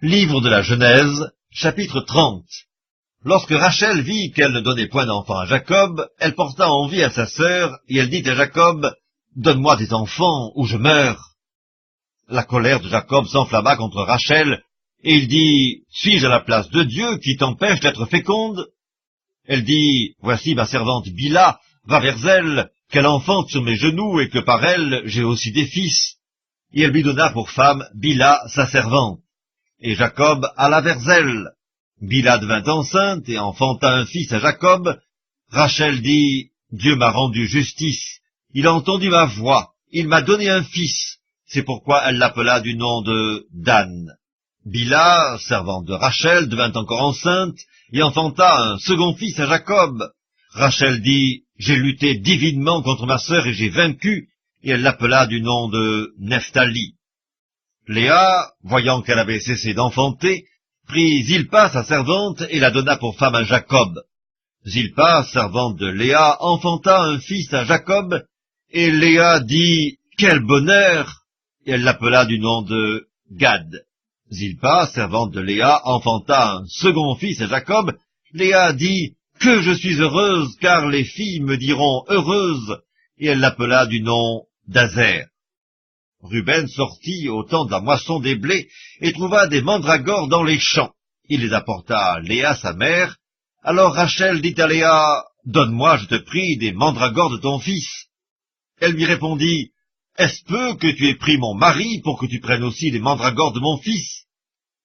Livre de la Genèse, chapitre 30. Lorsque Rachel vit qu'elle ne donnait point d'enfant à Jacob, elle porta envie à sa sœur, et elle dit à Jacob, « Donne-moi des enfants, ou je meurs. » La colère de Jacob s'enflamma contre Rachel, et il dit, « Suis-je à la place de Dieu qui t'empêche d'être féconde ?» Elle dit, « Voici ma servante Bila, va vers elle, qu'elle enfante sur mes genoux, et que par elle j'ai aussi des fils. » Et elle lui donna pour femme Bila, sa servante. Et Jacob alla vers elle. Bila devint enceinte et enfanta un fils à Jacob. Rachel dit, « Dieu m'a rendu justice, il a entendu ma voix, il m'a donné un fils. » C'est pourquoi elle l'appela du nom de Dan. Bila, servante de Rachel, devint encore enceinte et enfanta un second fils à Jacob. Rachel dit, « J'ai lutté divinement contre ma sœur et j'ai vaincu. » Et elle l'appela du nom de Nephtali. Léa, voyant qu'elle avait cessé d'enfanter, prit Zilpa, sa servante, et la donna pour femme à Jacob. Zilpa, servante de Léa, enfanta un fils à Jacob, et Léa dit, « Quel bonheur !» Et elle l'appela du nom de Gad. Zilpa, servante de Léa, enfanta un second fils à Jacob. Léa dit, « Que je suis heureuse, car les filles me diront heureuse !» Et elle l'appela du nom d'Azer. Ruben sortit au temps de la moisson des blés et trouva des mandragores dans les champs. Il les apporta à Léa, sa mère. Alors Rachel dit à Léa, « Donne-moi, je te prie, des mandragores de ton fils. » Elle lui répondit, « Est-ce peu que tu aies pris mon mari pour que tu prennes aussi des mandragores de mon fils ?»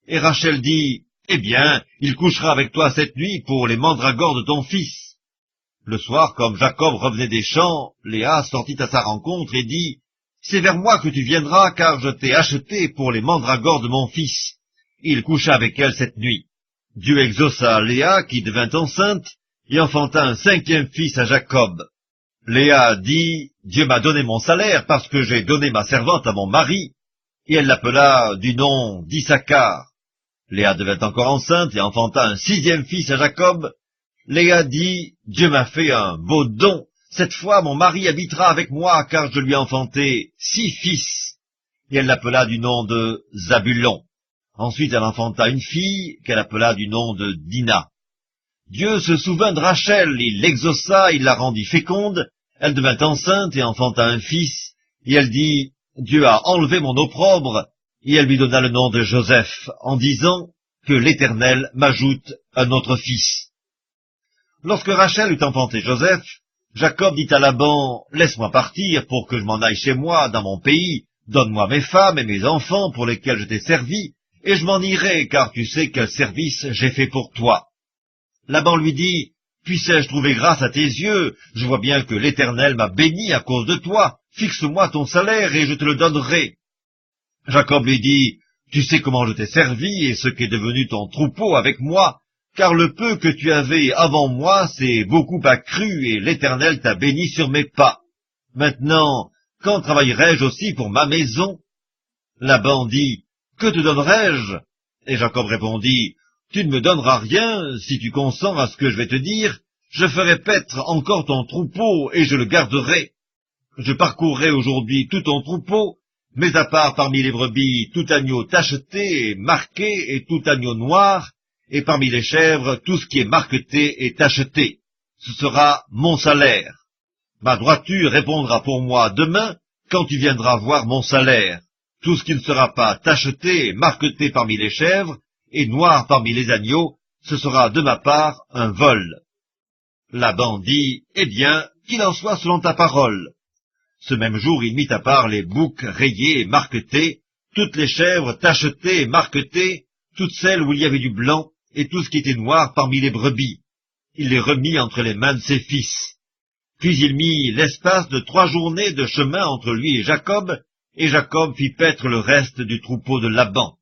Et Rachel dit, « Eh bien, il couchera avec toi cette nuit pour les mandragores de ton fils. » Le soir, comme Jacob revenait des champs, Léa sortit à sa rencontre et dit, « C'est vers moi que tu viendras, car je t'ai acheté pour les mandragores de mon fils. » Il coucha avec elle cette nuit. Dieu exauça Léa, qui devint enceinte, et enfanta un cinquième fils à Jacob. Léa dit, « Dieu m'a donné mon salaire, parce que j'ai donné ma servante à mon mari. » Et elle l'appela du nom d'Issachar. Léa devint encore enceinte et enfanta un sixième fils à Jacob. Léa dit, « Dieu m'a fait un beau don. Cette fois, mon mari habitera avec moi, car je lui ai enfanté 6 fils. » Et elle l'appela du nom de Zabulon. Ensuite, elle enfanta une fille, qu'elle appela du nom de Dina. Dieu se souvint de Rachel, il l'exauça, il la rendit féconde. Elle devint enceinte et enfanta un fils. Et elle dit, « Dieu a enlevé mon opprobre. » Et elle lui donna le nom de Joseph, en disant, « Que l'Éternel m'ajoute un autre fils. » Lorsque Rachel eut enfanté Joseph, Jacob dit à Laban, « Laisse-moi partir pour que je m'en aille chez moi, dans mon pays. Donne-moi mes femmes et mes enfants pour lesquels je t'ai servi, et je m'en irai, car tu sais quel service j'ai fait pour toi. » Laban lui dit, « Puissais-je trouver grâce à tes yeux? Je vois bien que l'Éternel m'a béni à cause de toi. Fixe-moi ton salaire et je te le donnerai. » Jacob lui dit, « Tu sais comment je t'ai servi et ce qu'est devenu ton troupeau avec moi. Car le peu que tu avais avant moi s'est beaucoup accru, et l'Éternel t'a béni sur mes pas. Maintenant, quand travaillerai-je aussi pour ma maison? » Laban dit, « Que te donnerai-je » Et Jacob répondit, « Tu ne me donneras rien, si tu consens à ce que je vais te dire. Je ferai paître encore ton troupeau, et je le garderai. Je parcourrai aujourd'hui tout ton troupeau, mais à part parmi les brebis tout agneau tacheté et marqué, et tout agneau noir, et parmi les chèvres, tout ce qui est marqueté et tacheté. Ce sera mon salaire. Ma droiture répondra pour moi demain, quand tu viendras voir mon salaire. Tout ce qui ne sera pas tacheté et marqueté parmi les chèvres, et noir parmi les agneaux, ce sera de ma part un vol. » Laban dit, « Eh bien, qu'il en soit selon ta parole. » Ce même jour, il mit à part les boucs rayés et marquetés, toutes les chèvres tachetées et marquetées, toutes celles où il y avait du blanc, et tout ce qui était noir parmi les brebis. Il les remit entre les mains de ses fils. Puis il mit l'espace de 3 journées de chemin entre lui et Jacob fit paître le reste du troupeau de Laban.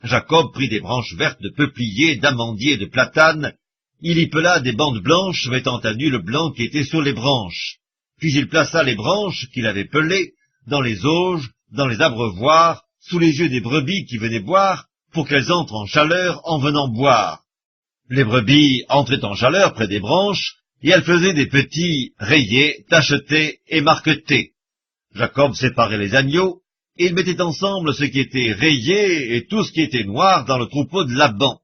Jacob prit des branches vertes de peuplier, d'amandier et de platane. Il y pela des bandes blanches, mettant à nu le blanc qui était sur les branches. Puis il plaça les branches qu'il avait pelées dans les auges, dans les abreuvoirs, sous les yeux des brebis qui venaient boire, pour qu'elles entrent en chaleur en venant boire. Les brebis entraient en chaleur près des branches, et elles faisaient des petits rayés, tachetés et marquetés. Jacob séparait les agneaux, et il mettait ensemble ce qui était rayé et tout ce qui était noir dans le troupeau de Laban.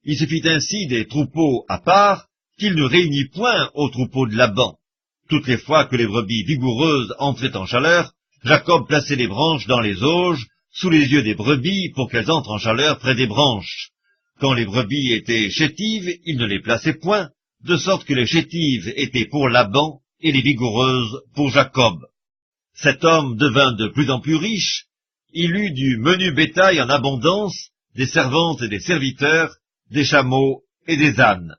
Il se fit ainsi des troupeaux à part, qu'il ne réunit point au troupeau de Laban. Toutes les fois que les brebis vigoureuses entraient en chaleur, Jacob plaçait les branches dans les auges, sous les yeux des brebis, pour qu'elles entrent en chaleur près des branches. Quand les brebis étaient chétives, il ne les plaçait point, de sorte que les chétives étaient pour Laban, et les vigoureuses pour Jacob. Cet homme devint de plus en plus riche, il eut du menu bétail en abondance, des servantes et des serviteurs, des chameaux et des ânes.